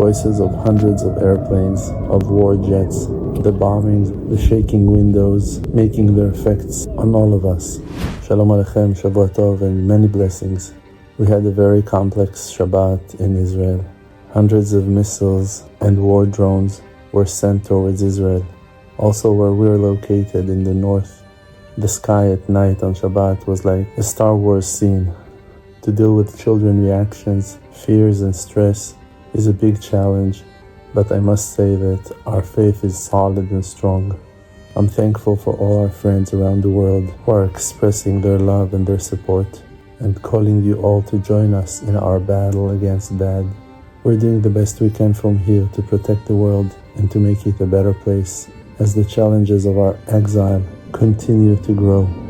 voices of hundreds of airplanes, of war jets, the bombings, the shaking windows, making their effects on all of us. Shalom Aleichem, Shabbat Tov, and many blessings. We had a very complex Shabbat in Israel. Hundreds of missiles and war drones were sent towards Israel. Also where we were located in the north, the sky at night on Shabbat was like a Star Wars scene. To deal with children reactions, fears and stress is a big challenge, but I must say that our faith is solid and strong. I'm thankful for all our friends around the world who are expressing their love and their support and calling you all to join us in our battle against bad. We're doing the best we can from here to protect the world and to make it a better place as the challenges of our exile continue to grow.